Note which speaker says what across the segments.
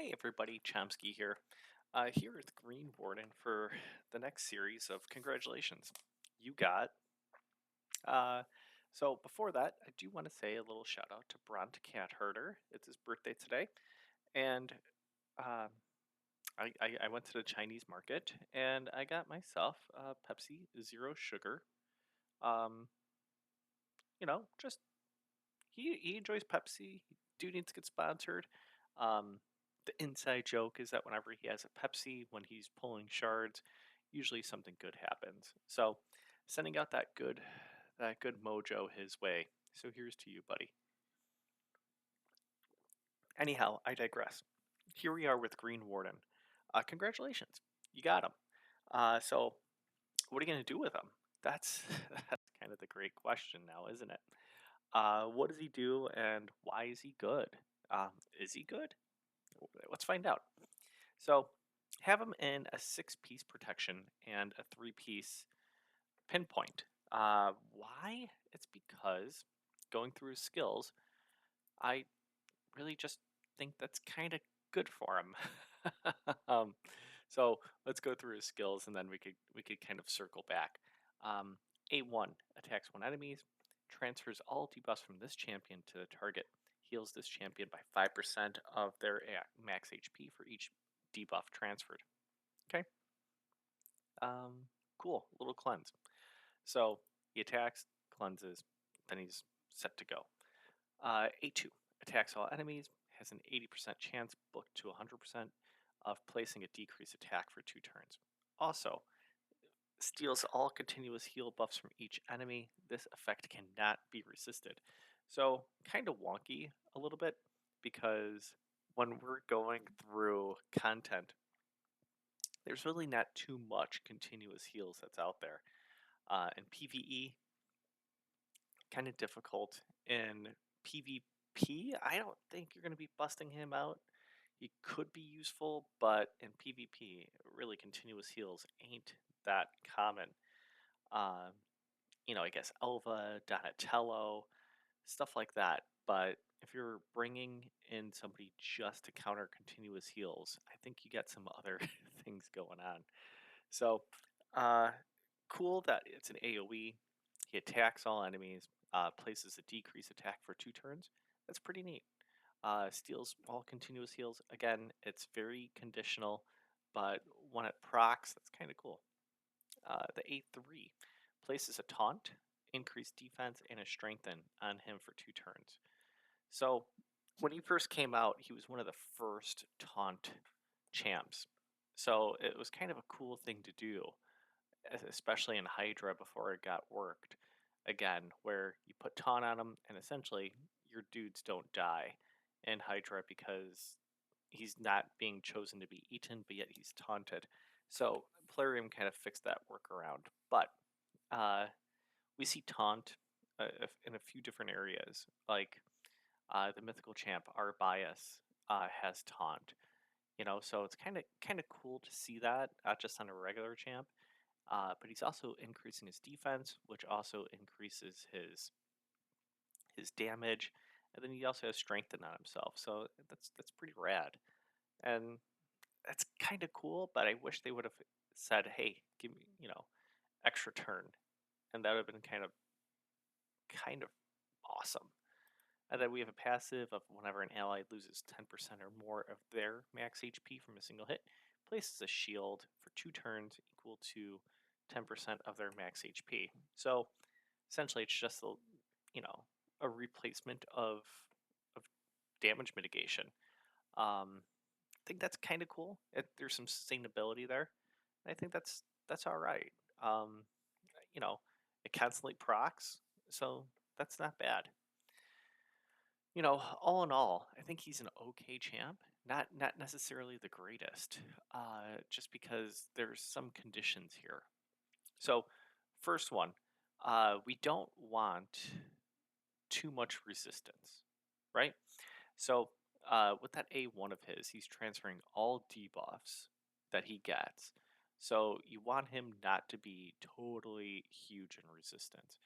Speaker 1: Hey everybody, Chomsky here. Here with Greenwarden for the next series of congratulations. You got. Uh, so before that, I do want to say a little shout out to Bront Cat Herder. It's his birthday today, and um, I went to the Chinese market and I got myself Pepsi Zero Sugar. Um, just he enjoys Pepsi. Dude needs to get sponsored. Um, the inside joke is that whenever he has a Pepsi, when he's pulling shards, usually something good happens. So, sending out that good mojo his way. So here's to you, buddy. Anyhow, I digress. Here we are with Green Warden. Congratulations, you got him. So what are you gonna do with him? That's that's kind of the great question now, isn't it? What does he do, and why is he good? Is he good? Let's find out. So, have him in a six-piece protection and a three-piece pinpoint. Why? It's because going through his skills, I really just think that's kind of good for him. So let's go through his skills, and then we could kind of circle back. Um, A1 attacks one enemies, transfers all debuffs from this champion to the target, heals this champion by 5% of their max HP for each debuff transferred. Okay, cool, little cleanse. So he attacks, cleanses, then he's set to go. A2 attacks all enemies, has an 80% chance, booked to 100%, of placing a decreased attack for 2 turns. Also, steals all continuous heal buffs from each enemy. This effect cannot be resisted. So, kind of wonky a little bit because when we're going through content, there's really not too much continuous heals that's out there. In PvE, kind of difficult. In PvP, I don't think you're going to be busting him out. He could be useful, but in PvP, really continuous heals ain't that common. Um, I guess Elva, Donatello, stuff like that. But if you're bringing in somebody just to counter continuous heals, I think you get some other things going on. So, uh, cool that it's an AoE. He attacks all enemies, places a decrease attack for 2 turns. That's pretty neat. Steals all continuous heals. Again, it's very conditional, but when it procs, that's kind of cool. The A3 places a taunt, increased defense, and a strengthen on him for 2 turns. So when he first came out, he was one of the first taunt champs. So it was kind of a cool thing to do, especially in Hydra before it got worked again, where you put taunt on him and essentially your dudes don't die in Hydra because he's not being chosen to be eaten, but yet he's taunted. So Plarium kind of fixed that workaround. But uh, we see taunt in a few different areas, like the mythical champ, our bias, has taunt. So it's kind of cool to see that, not just on a regular champ. But he's also increasing his defense, which also increases his damage, and then he also has strengthen on himself. So that's pretty rad, and that's kind of cool. But I wish they would have said, "Hey, give me extra turn," and that would have been kind of awesome. And then we have a passive of whenever an ally loses 10% or more of their max HP from a single hit, places a shield for 2 turns equal to 10% of their max HP. So essentially, it's just you know a replacement of damage mitigation. I think that's kind of cool. There's some sustainability there. I think that's all right. Um, it constantly procs, so that's not bad. All in all, I think he's an okay champ. Not necessarily the greatest, just because there's some conditions here. So, first one, we don't want too much resistance, right? So, with that A1 of his, he's transferring all debuffs that he gets. So you want him not to be totally huge in resistance.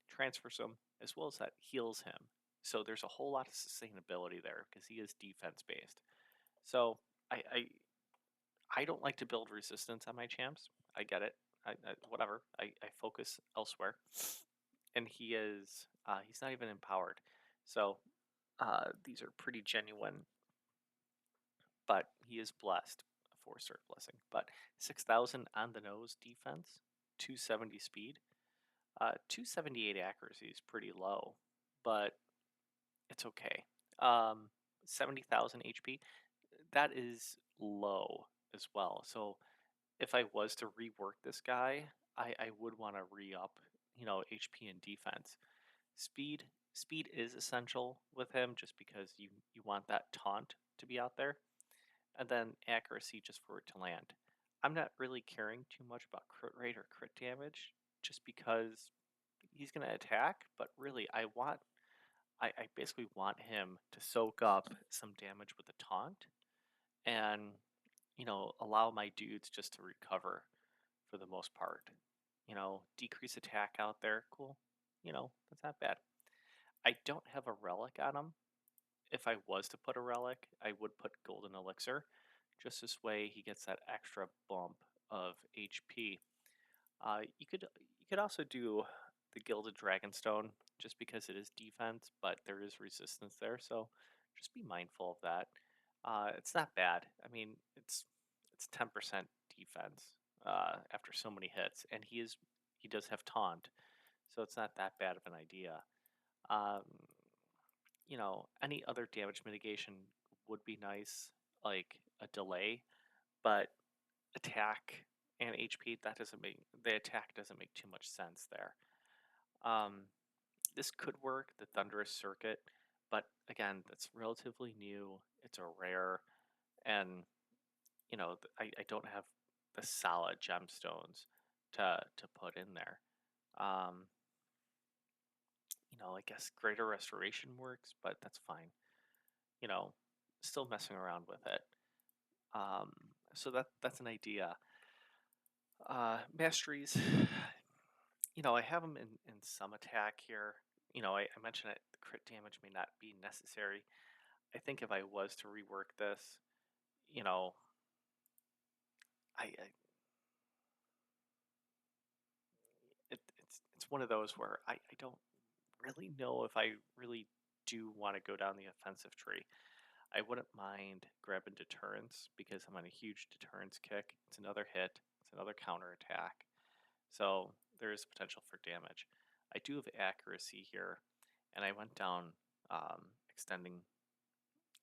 Speaker 1: Transfers him as well as that heals him. So there's a whole lot of sustainability there because he is defense based. So I, I I don't like to build resistance on my champs. I get it. Whatever. I focus elsewhere, and he's not even empowered. So these are pretty genuine, but he is blessed. A four-star blessing, but 6,000 on the nose defense, 270 speed, 278 accuracy is pretty low, but it's okay. 70,000 HP, that is low as well. So if I was to rework this guy, I would want to re-up, HP and defense. Speed speed is essential with him just because you want that taunt to be out there, and then accuracy just for it to land. I'm not really caring too much about crit rate or crit damage just because he's going to attack, but really I basically want him to soak up some damage with the taunt and allow my dudes just to recover for the most part. Decrease attack out there, cool. That's not bad. I don't have a relic on him. If I was to put a relic, I would put golden elixir. Just this way he gets that extra bump of HP. You could also do the Gilded Dragonstone just because it is defense, but there is resistance there, so just be mindful of that. It's not bad. I mean, it's 10% defense after so many hits, and he does have taunt, so it's not that bad of an idea. Um, any other damage mitigation would be nice, like a delay, but attack and HP, the attack doesn't make too much sense there. Um, this could work, the Thunderous Circuit, but again, that's relatively new. It's a rare, and I don't have the solid gemstones to put in there. Um, I guess Greater Restoration works, but that's fine. You know, Still messing around with it. Um, so that's an idea. Masteries, I have them in some attack here. I mentioned it, the crit damage may not be necessary. I think if I was to rework this, you know, I it's one of those where I don't really know if I really do want to go down the offensive tree. I wouldn't mind grabbing deterrence because I'm on a huge deterrence kick. It's another hit, it's another counter attack. So there is potential for damage. I do have accuracy here, and I went down extending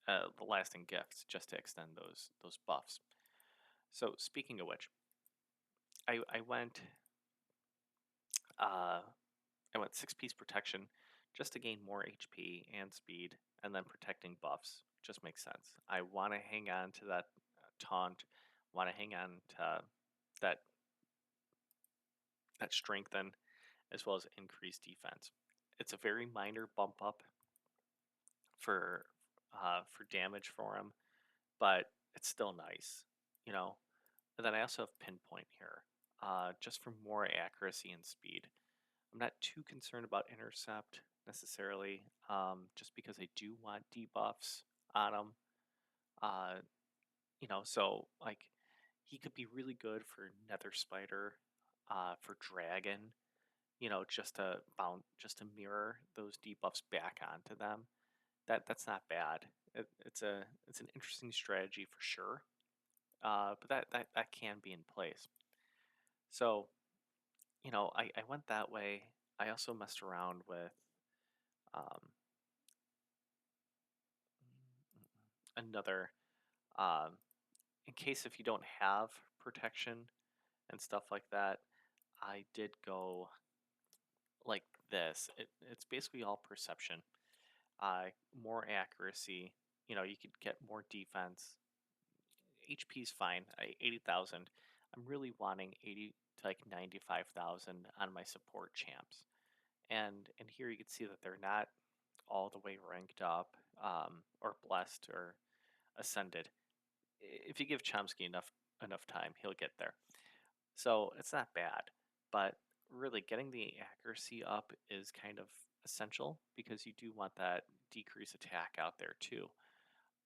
Speaker 1: the lasting gifts just to extend those buffs. So speaking of which, I went uh, I went 6-piece protection just to gain more HP and speed, and then protecting buffs just makes sense. I want to hang on to that taunt, want to hang on to that strengthen as well as increased defense. It's a very minor bump up for damage for him, but it's still nice, you know. And then I also have pinpoint here, just for more accuracy and speed. I'm not too concerned about intercept necessarily, just because I do want debuffs on him. Uh, so like he could be really good for Nether Spider, for Dragon. Just to mirror those debuffs back onto them. That's not bad. It's an interesting strategy for sure. But that can be in place. So I went that way. I also messed around with um, another, um, in case if you don't have protection and stuff like that. I did go like this. It's basically all perception. More accuracy. You could get more defense. HP is fine. 80,000. I'm really wanting 80 to like 95,000 on my support champs. And here you can see that they're not all the way ranked up, or blessed or ascended. If you give Chomsky enough time, he'll get there. So it's not bad, but really getting the accuracy up is kind of essential because you do want that decrease attack out there too.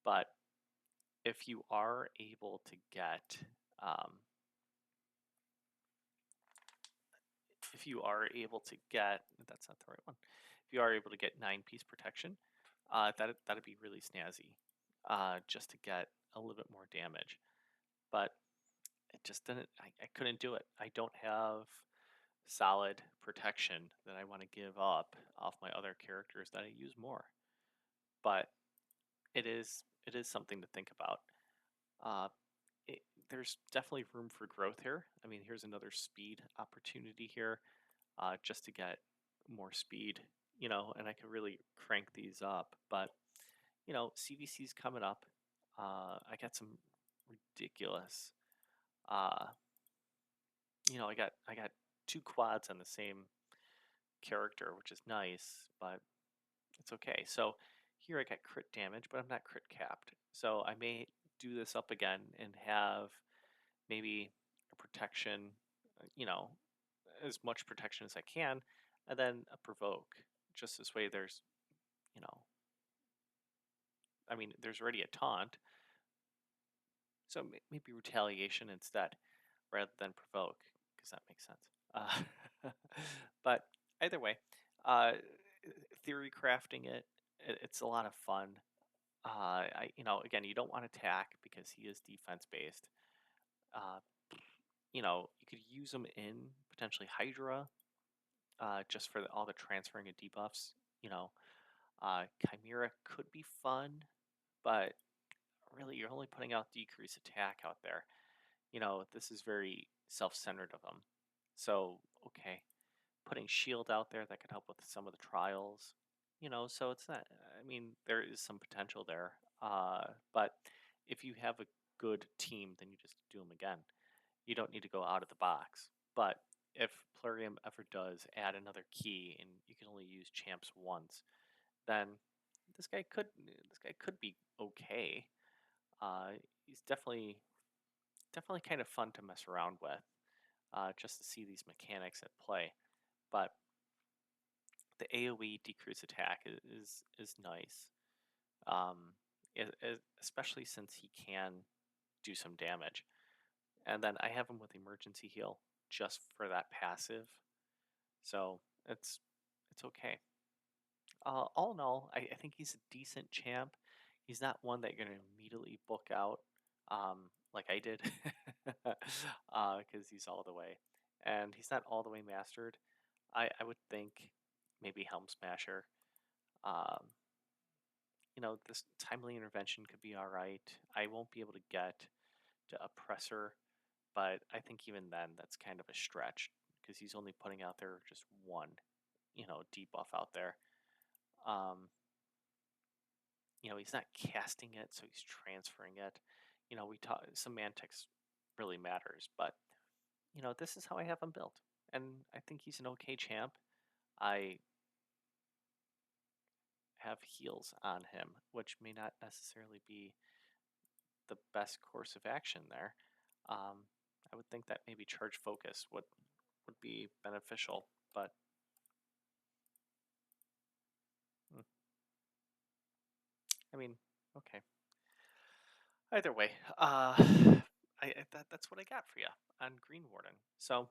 Speaker 1: But if you are able to get, um, if you are able to get, that's not the right one. If you are able to get 9-piece protection, that'd be really snazzy, just to get a little bit more damage. But it just didn't. I couldn't do it. I don't have solid protection that I want to give up off my other characters that I use more. But it is something to think about. Uh, it, there's definitely room for growth here. I mean, here's another speed opportunity here, just to get more speed, and I could really crank these up. But CVC's coming up. I got some ridiculous. Uh, I got two quads on the same character, which is nice, but it's okay. So here I got crit damage, but I'm not crit capped. So I may do this up again and have maybe a protection, as much protection as I can, and then a provoke. Just this way, you know, there's already a taunt, so maybe retaliation instead rather than provoke, because that makes sense. But either way, uh, theory crafting it's a lot of fun. Again, you don't want to attack because he is defense based. Uh, you could use him in potentially Hydra, just for all the transferring of debuffs. Chimera could be fun, but really you're only putting out decreased attack out there. This is very self-centered of him. So, okay, putting shield out there that could help with some of the trials. So it's not. There is some potential there. But if you have a good team, then you just do them again. You don't need to go out of the box. But if Plurium ever does add another key and you can only use champs once, then this guy could be okay. He's definitely kind of fun to mess around with, just to see these mechanics at play. But the AOE decrease attack is nice, especially since he can do some damage. And then I have him with emergency heal just for that passive, so it's okay. All in all, I think he's a decent champ. He's not one that you're gonna immediately book out, like I did, because he's all the way, and he's not all the way mastered. I would think maybe Helm Smasher. Um, this timely intervention could be all right. I won't be able to get to Oppressor, but I think even then that's kind of a stretch because he's only putting out there just one, debuff out there. Um, he's not casting it, so he's transferring it. We talk semantics really matters, but this is how I have him built, and I think he's an okay champ. I have heals on him, which may not necessarily be the best course of action there. I would think that maybe charge focus would be beneficial, but mm, okay. Either way, that's what I got for you on Greenwarden. So,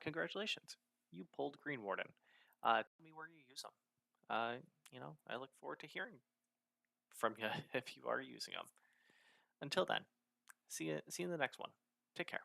Speaker 1: congratulations, you pulled Greenwarden. Tell me where you use them. I look forward to hearing from you if you are using them. Until then, see you in the next one. Take care.